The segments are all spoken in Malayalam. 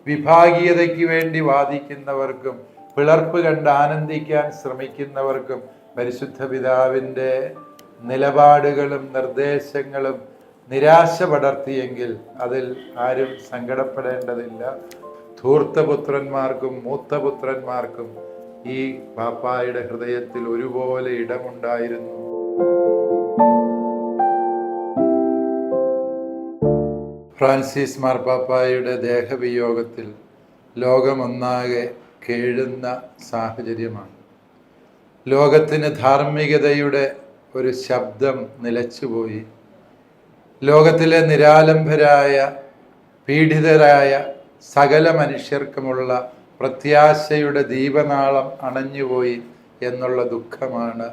വിഭാഗീയതയ്ക്ക് വേണ്ടി വാദിക്കുന്നവർക്കും പിളർപ്പ് കണ്ട് ആനന്ദിക്കാൻ ശ്രമിക്കുന്നവർക്കും പരിശുദ്ധ പിതാവിൻ്റെ നിലപാടുകളും നിർദ്ദേശങ്ങളും നിരാശ പടർത്തിയെങ്കിൽ അതിൽ ആരും സങ്കടപ്പെടേണ്ടതില്ല. ധൂർത്തപുത്രന്മാർക്കും മൂത്തപുത്രന്മാർക്കും ഈ പാപ്പായുടെ ഹൃദയത്തിൽ ഒരുപോലെ ഇടമുണ്ടായിരുന്നു. ഫ്രാൻസിസ് മാർപ്പാപ്പായുടെ ദേഹവിയോഗത്തിൽ ലോകമൊന്നാകെ കേഴുന്ന സാഹചര്യമാണ്. ലോകത്തിന് ധാർമ്മികതയുടെ ഒരു ശബ്ദം നിലച്ചുപോയി. ലോകത്തിലെ നിരാലംബരായ, പീഡിതരായ സകല മനുഷ്യർക്കുമുള്ള പ്രത്യാശയുടെ ദീപനാളം അണഞ്ഞുപോയി എന്നുള്ള ദുഃഖമാണ്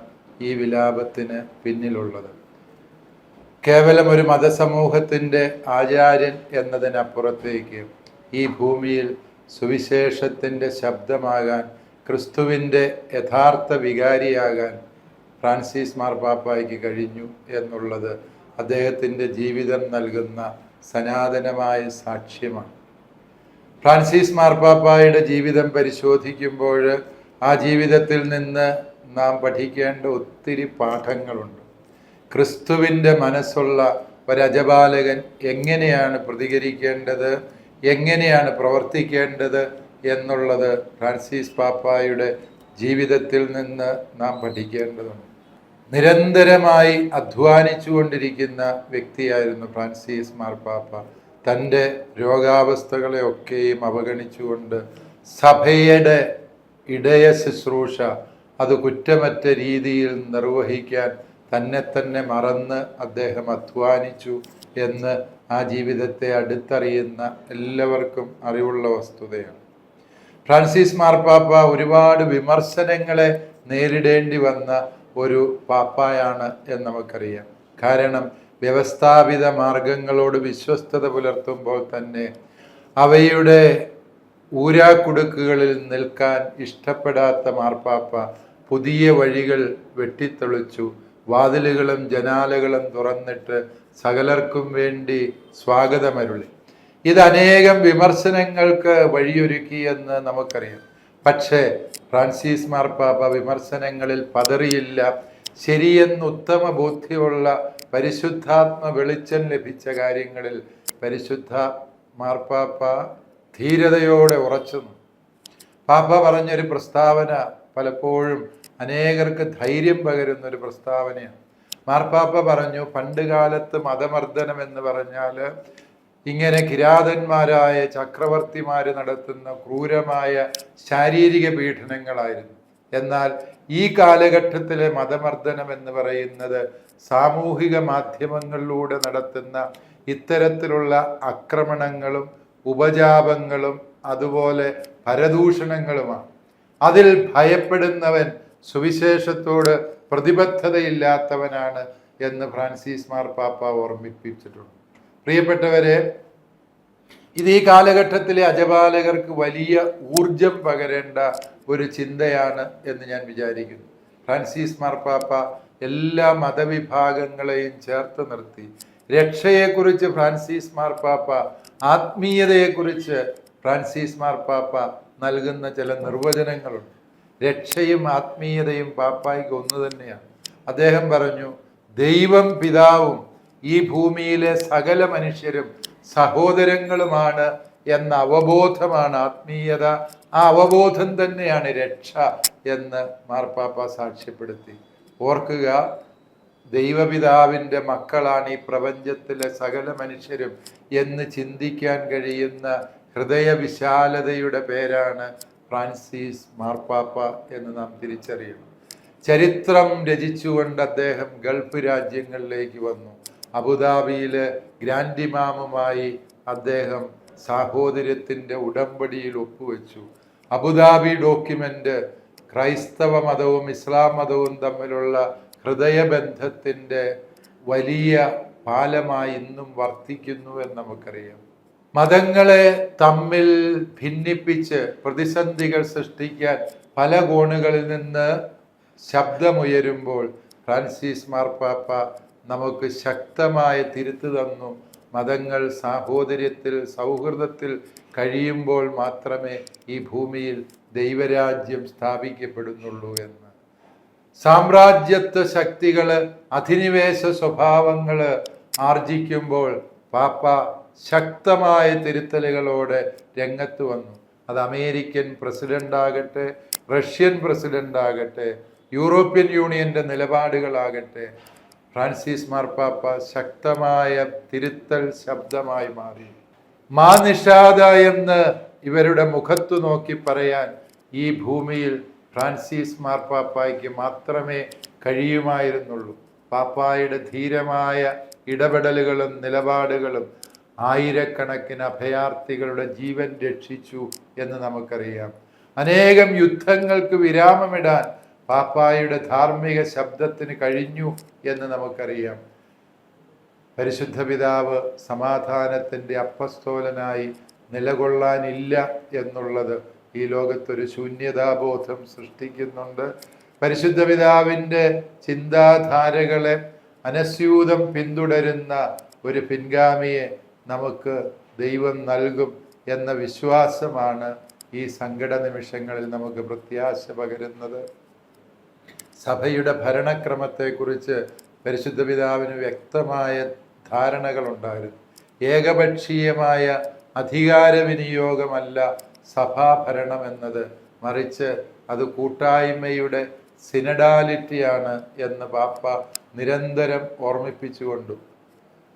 ഈ വിലാപത്തിന് പിന്നിലുള്ളത്. കേവലം ഒരു മതസമൂഹത്തിൻ്റെ ആചാര്യൻ എന്നതിനപ്പുറത്തേക്ക് ഈ ഭൂമിയിൽ സുവിശേഷത്തിൻ്റെ ശബ്ദമാകാൻ, ക്രിസ്തുവിൻ്റെ യഥാർത്ഥ വികാരിയാകാൻ ഫ്രാൻസിസ് മാർപ്പാപ്പായ്ക്ക് കഴിഞ്ഞു എന്നുള്ളത് അദ്ദേഹത്തിൻ്റെ ജീവിതം നൽകുന്ന സനാതനമായ സാക്ഷ്യമാണ്. ഫ്രാൻസിസ് മാർപ്പാപ്പായുടെ ജീവിതം പരിശോധിക്കുമ്പോൾ ആ ജീവിതത്തിൽ നിന്ന് നാം പഠിക്കേണ്ട ഒത്തിരി പാഠങ്ങളുണ്ട്. ക്രിസ്തുവിൻ്റെ മനസ്സുള്ള ഒരജപാലകൻ എങ്ങനെയാണ് പ്രതികരിക്കേണ്ടത്, എങ്ങനെയാണ് പ്രവർത്തിക്കേണ്ടത് എന്നുള്ളത് ഫ്രാൻസിസ് പാപ്പായുടെ ജീവിതത്തിൽ നിന്ന് നാം പഠിക്കേണ്ടതുണ്ട്. നിരന്തരമായി അധ്വാനിച്ചു കൊണ്ടിരിക്കുന്ന വ്യക്തിയായിരുന്നു ഫ്രാൻസിസ് മാർപ്പാപ്പ. തൻ്റെ രോഗാവസ്ഥകളെയൊക്കെയും അവഗണിച്ചുകൊണ്ട് സഭയുടെ ഇടയ ശുശ്രൂഷ അത് കുറ്റമറ്റ രീതിയിൽ നിർവഹിക്കാൻ തന്നെ മറന്ന് അദ്ദേഹം അധ്വാനിച്ചു എന്ന് ആ ജീവിതത്തെ അടുത്തറിയുന്ന എല്ലാവർക്കും അറിവുള്ള വസ്തുതയാണ്. ഫ്രാൻസിസ് മാർപ്പാപ്പ ഒരുപാട് വിമർശനങ്ങളെ നേരിടേണ്ടി വന്ന ഒരു പാപ്പായാണ് എന്ന് നമുക്കറിയാം. കാരണം വ്യവസ്ഥാപിത മാർഗങ്ങളോട് വിശ്വസ്തത പുലർത്തുമ്പോൾ തന്നെ അവയുടെ ഊരാക്കുടുക്കുകളിൽ നിൽക്കാൻ ഇഷ്ടപ്പെടാത്ത മാർപ്പാപ്പ പുതിയ വഴികൾ വെട്ടിത്തെളിച്ചു. വാതിലുകളും ജനാലകളും തുറന്നിട്ട് സകലർക്കും വേണ്ടി സ്വാഗതമരുളി. ഇത് അനേകം വിമർശനങ്ങൾക്ക് വഴിയൊരുക്കിയെന്ന് നമുക്കറിയാം. പക്ഷേ ഫ്രാൻസിസ് മാർപ്പാപ്പ വിമർശനങ്ങളിൽ പതറിയില്ല. ശരിയെന്ന് ഉത്തമ ബോധ്യമുള്ള പരിശുദ്ധാത്മ വെളിച്ചം ലഭിച്ച കാര്യങ്ങളിൽ പരിശുദ്ധ മാർപ്പാപ്പ ധീരതയോടെ ഉറച്ചു. പാപ്പ പറഞ്ഞൊരു പ്രസ്താവന പലപ്പോഴും അനേകർക്ക് ധൈര്യം പകരുന്ന ഒരു പ്രസ്താവനയാണ്. മാർപ്പാപ്പ പറഞ്ഞു, പണ്ട് കാലത്ത് മതമർദ്ദനം എന്ന് പറഞ്ഞാൽ ഇങ്ങനെ കിരാതന്മാരായ ചക്രവർത്തിമാർ നടത്തുന്ന ക്രൂരമായ ശാരീരിക പീഡനങ്ങളായിരുന്നു. എന്നാൽ ഈ കാലഘട്ടത്തിലെ മതമർദ്ദനം എന്ന് പറയുന്നത് സാമൂഹിക മാധ്യമങ്ങളിലൂടെ നടത്തുന്ന ഇത്തരത്തിലുള്ള ആക്രമണങ്ങളും ഉപജാപങ്ങളും അതുപോലെ പരദൂഷണങ്ങളുമാണ്. അതിൽ ഭയപ്പെടുന്നവൻ സുവിശേഷത്തോട് പ്രതിബദ്ധതയില്ലാത്തവനാണ് എന്ന് ഫ്രാൻസിസ് മാർപ്പാപ്പ ഓർമ്മിപ്പിച്ചിട്ടുണ്ട്. പ്രിയപ്പെട്ടവരെ, ഇത് ഈ കാലഘട്ടത്തിലെ അജപാലകർക്ക് വലിയ ഊർജം പകരേണ്ട ഒരു ചിന്തയാണ് എന്ന് ഞാൻ വിചാരിക്കുന്നു. ഫ്രാൻസിസ് മാർപ്പാപ്പ എല്ലാ മതവിഭാഗങ്ങളെയും ചേർത്ത് നിർത്തി. രക്ഷയെക്കുറിച്ച് ഫ്രാൻസിസ് മാർപ്പാപ്പ, ആത്മീയതയെക്കുറിച്ച് ഫ്രാൻസിസ് മാർപ്പാപ്പ നൽകുന്ന ചില നിർവചനങ്ങളുണ്ട്. രക്ഷയും ആത്മീയതയും പാപ്പായ്ക്ക് ഒന്ന് തന്നെയാണ്. അദ്ദേഹം പറഞ്ഞു, ദൈവം പിതാവും ഈ ഭൂമിയിലെ സകല മനുഷ്യരും സഹോദരങ്ങളുമാണ് എന്ന അവബോധമാണ് ആത്മീയത. ആ അവബോധം തന്നെയാണ് രക്ഷ എന്ന് മാർപ്പാപ്പ സാക്ഷ്യപ്പെടുത്തി. ഓർക്കുക, ദൈവപിതാവിൻ്റെ മക്കളാണ് ഈ പ്രപഞ്ചത്തിലെ സകല മനുഷ്യരും എന്ന് ചിന്തിക്കാൻ കഴിയുന്ന ഹൃദയവിശാലതയുടെ പേരാണ് ഫ്രാൻസിസ് മാർപ്പാപ്പ എന്ന് നാം തിരിച്ചറിയണം. ചരിത്രം രചിച്ചുകൊണ്ട് അദ്ദേഹം ഗൾഫ് രാജ്യങ്ങളിലേക്ക് വന്നു. അബുദാബിയിലെ ഗ്രാൻഡ് ഇമാമുമായി അദ്ദേഹം സാഹോദര്യത്തിൻ്റെ ഉടമ്പടിയിൽ ഒപ്പുവെച്ചു. അബുദാബി ഡോക്യുമെൻ്റ് ക്രൈസ്തവ മതവും ഇസ്ലാം മതവും തമ്മിലുള്ള ഹൃദയബന്ധത്തിൻ്റെ വലിയ പാലമായി ഇന്നും വർത്തിക്കുന്നു എന്ന് നമുക്കറിയാം. മതങ്ങളെ തമ്മിൽ ഭിന്നിപ്പിച്ച് പ്രതിസന്ധികൾ സൃഷ്ടിക്കാൻ പല കോണുകളിൽ നിന്ന് ശബ്ദമുയരുമ്പോൾ ഫ്രാൻസിസ് മാർപ്പാപ്പ നമുക്ക് ശക്തമായ തിരുത്ത് തന്നു. മതങ്ങൾ സാഹോദര്യത്തിൽ, സൗഹൃദത്തിൽ കഴിയുമ്പോൾ മാത്രമേ ഈ ഭൂമിയിൽ ദൈവരാജ്യം സ്ഥാപിക്കപ്പെടുന്നുള്ളൂ എന്ന്. സാമ്രാജ്യത്വ ശക്തികള് അധിനിവേശ സ്വഭാവങ്ങള് ആർജിക്കുമ്പോൾ പാപ്പ ശക്തമായ തിരുത്തലുകളോടെ രംഗത്ത് വന്നു. അത് അമേരിക്കൻ പ്രസിഡന്റ് ആകട്ടെ, റഷ്യൻ പ്രസിഡന്റ് ആകട്ടെ, യൂറോപ്യൻ യൂണിയന്റെ നിലപാടുകളാകട്ടെ, ഫ്രാൻസിസ് മാർപ്പാപ്പ ശക്തമായ തിരുത്തൽ ശബ്ദമായി മാറി. മാ നിഷാദ എന്ന് ഇവരുടെ മുഖത്തു നോക്കി പറയാൻ ഈ ഭൂമിയിൽ ഫ്രാൻസിസ് മാർപ്പാപ്പായ്ക്ക് മാത്രമേ കഴിയുമായിരുന്നുള്ളൂ. പാപ്പായുടെ ധീരമായ ഇടപെടലുകളും നിലപാടുകളും ആയിരക്കണക്കിന് അഭയാർത്ഥികളുടെ ജീവൻ രക്ഷിച്ചു എന്ന് നമുക്കറിയാം. അനേകം യുദ്ധങ്ങൾക്ക് വിരാമമിടാൻ പാപ്പായുടെ ധാർമ്മിക ശബ്ദത്തിന് കഴിഞ്ഞു എന്ന് നമുക്കറിയാം. പരിശുദ്ധ പിതാവ് സമാധാനത്തിൻ്റെ അപ്പസ്തോലനായി നിലകൊള്ളാനില്ല എന്നുള്ളത് ഈ ലോകത്തൊരു ശൂന്യതാബോധം സൃഷ്ടിക്കുന്നുണ്ട്. പരിശുദ്ധ പിതാവിൻ്റെ ചിന്താധാരകളെ അനസ്യൂതം പിന്തുടരുന്ന ഒരു പിൻഗാമിയെ നമുക്ക് ദൈവം നൽകും എന്ന വിശ്വാസമാണ് ഈ സങ്കട നിമിഷങ്ങളിൽ നമുക്ക് പ്രത്യാശ പകരുന്നത്. സഭയുടെ ഭരണക്രമത്തെക്കുറിച്ച് പരിശുദ്ധ പിതാവിന് വ്യക്തമായ ധാരണകളുണ്ടായിരുന്നു. ഏകപക്ഷീയമായ അധികാര വിനിയോഗമല്ല സഭാഭരണം എന്നത്, മറിച്ച് അത് കൂട്ടായ്മയുടെ സിനഡാലിറ്റിയാണ് എന്ന് പാപ്പ നിരന്തരം ഓർമ്മിപ്പിച്ചുകൊണ്ടു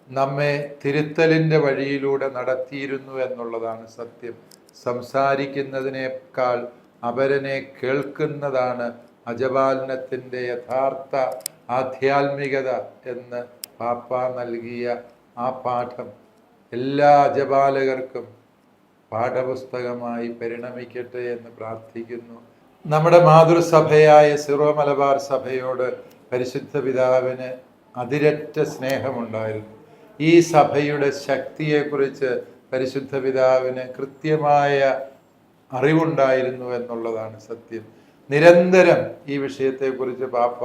നമ്മെ തിരുത്തലിൻ്റെ വഴിയിലൂടെ നടത്തിയിരുന്നു എന്നുള്ളതാണ് സത്യം. സംസാരിക്കുന്നതിനേക്കാൾ അപരനെ കേൾക്കുന്നതാണ് അജപാലനത്തിൻ്റെ യഥാർത്ഥ ആധ്യാത്മികത എന്ന് പാപ്പ നൽകിയ ആ പാഠം എല്ലാ അജപാലകർക്കും പാഠപുസ്തകമായി പരിണമിക്കട്ടെ എന്ന് പ്രാർത്ഥിക്കുന്നു. നമ്മുടെ മാതൃസഭയായ സിറോ മലബാർ സഭയോട് പരിശുദ്ധ പിതാവിന് അതിരറ്റ സ്നേഹമുണ്ടായിരുന്നു. ഈ സഭയുടെ ശക്തിയെക്കുറിച്ച് പരിശുദ്ധ പിതാവിന് കൃത്യമായ അറിവുണ്ടായിരുന്നു എന്നുള്ളതാണ് സത്യം. നിരന്തരം ഈ വിഷയത്തെക്കുറിച്ച് പാപ്പ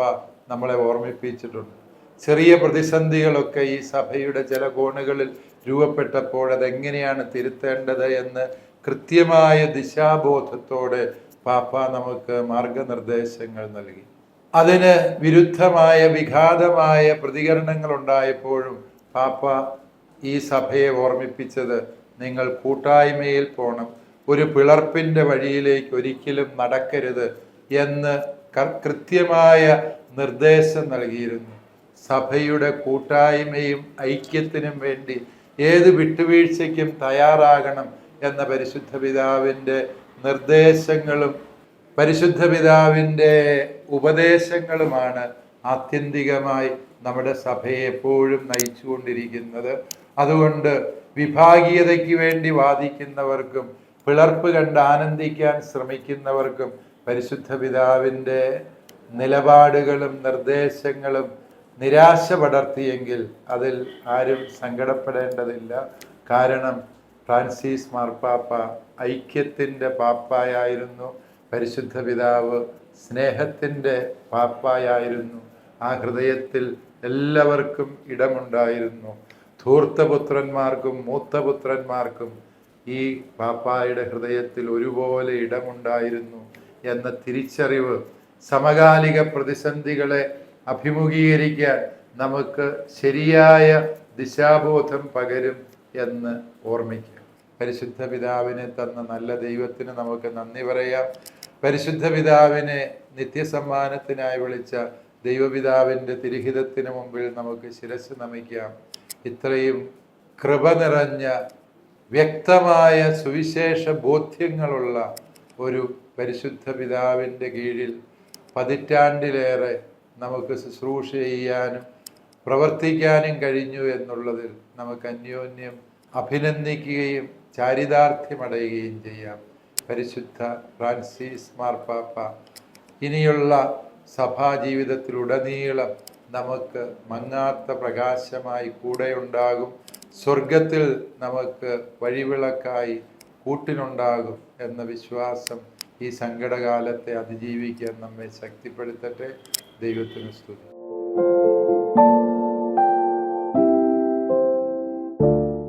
നമ്മളെ ഓർമ്മിപ്പിച്ചിട്ടുണ്ട്. ചെറിയ പ്രതിസന്ധികളൊക്കെ ഈ സഭയുടെ ചില കോണുകളിൽ രൂപപ്പെട്ടപ്പോൾ അതെങ്ങനെയാണ് തിരുത്തേണ്ടത് എന്ന് കൃത്യമായ ദിശാബോധത്തോടെ പാപ്പ നമുക്ക് മാർഗനിർദ്ദേശങ്ങൾ നൽകി. അതിന് വിരുദ്ധമായ വിഘാതമായ പ്രതികരണങ്ങൾ ഉണ്ടായപ്പോഴും പാപ്പ ഈ സഭയെ ഓർമ്മിപ്പിച്ചത് നിങ്ങൾ കൂട്ടായ്മയിൽ പോകണം, ഒരു പിളർപ്പിൻ്റെ വഴിയിലേക്ക് ഒരിക്കലും നടക്കരുത് എന്ന് കൃത്യമായ നിർദ്ദേശം നൽകിയിരുന്നു. സഭയുടെ കൂട്ടായ്മയും ഐക്യത്തിനും വേണ്ടി ഏത് വിട്ടുവീഴ്ചയ്ക്കും തയ്യാറാകണം എന്ന പരിശുദ്ധ പിതാവിൻ്റെ നിർദ്ദേശങ്ങളും പരിശുദ്ധ പിതാവിൻ്റെ ഉപദേശങ്ങളുമാണ് ആത്യന്തികമായി നമ്മുടെ സഭയെ എപ്പോഴും നയിച്ചുകൊണ്ടിരിക്കുന്നത്. അതുകൊണ്ട് വിഭാഗീയതയ്ക്ക് വേണ്ടി വാദിക്കുന്നവർക്കും പിളർപ്പ് കണ്ട് ആനന്ദിക്കാൻ ശ്രമിക്കുന്നവർക്കും പരിശുദ്ധ പിതാവിൻ്റെ നിലപാടുകളും നിർദ്ദേശങ്ങളും നിരാശ പടർത്തിയെങ്കിൽ അതിൽ ആരും സങ്കടപ്പെടേണ്ടതില്ല. കാരണം ഫ്രാൻസിസ് മാർപ്പാപ്പ ഐക്യത്തിൻ്റെ പാപ്പായായിരുന്നു. പരിശുദ്ധ പിതാവ് സ്നേഹത്തിൻ്റെ പാപ്പായായിരുന്നു. ആ ഹൃദയത്തിൽ എല്ലാവർക്കും ഇടമുണ്ടായിരുന്നു. ധൂർത്തപുത്രന്മാർക്കും മൂത്തപുത്രന്മാർക്കും ഈ പാപ്പായുടെ ഹൃദയത്തിൽ ഒരുപോലെ ഇടമുണ്ടായിരുന്നു എന്ന തിരിച്ചറിവ് സമകാലിക പ്രതിസന്ധികളെ അഭിമുഖീകരിക്കാൻ നമുക്ക് ശരിയായ ദിശാബോധം പകരും എന്ന് ഓർമ്മിക്കുക. പരിശുദ്ധ പിതാവിനെ തന്ന നല്ല ദൈവത്തിന് നമുക്ക് നന്ദി പറയാം. പരിശുദ്ധ പിതാവിനെ നിത്യസമ്മാനത്തിനായി വിളിച്ച ദൈവപിതാവിൻ്റെ തിരുഹിതത്തിന് മുമ്പിൽ നമുക്ക് ശിരസ് നമിക്കാം. ഇത്രയും കൃപ നിറഞ്ഞ വ്യക്തമായ സുവിശേഷ ബോധ്യങ്ങളുള്ള ഒരു പരിശുദ്ധ പിതാവിൻ്റെ കീഴിൽ പതിറ്റാണ്ടിലേറെ നമുക്ക് ശുശ്രൂഷ ചെയ്യാനും പ്രവർത്തിക്കാനും കഴിഞ്ഞു എന്നുള്ളതിൽ നമുക്ക് അന്യോന്യം അഭിനന്ദിക്കുകയും ചാരിതാർത്ഥ്യമടയുകയും ചെയ്യാം. പരിശുദ്ധ ഫ്രാൻസിസ് മാർപ്പാപ്പ ഇനിയുള്ള സഭാജീവിതത്തിലുടനീളം നമുക്ക് മങ്ങാത്ത പ്രകാശമായി കൂടെയുണ്ടാകും. സ്വർഗത്തിൽ നമുക്ക് വഴിവിളക്കായി കൂട്ടിനുണ്ടാകും എന്ന വിശ്വാസം ഈ സങ്കടകാലത്തെ അതിജീവിക്കാൻ നമ്മെ ശക്തിപ്പെടുത്തട്ടെ. ദൈവത്തിന് സ്തുതി.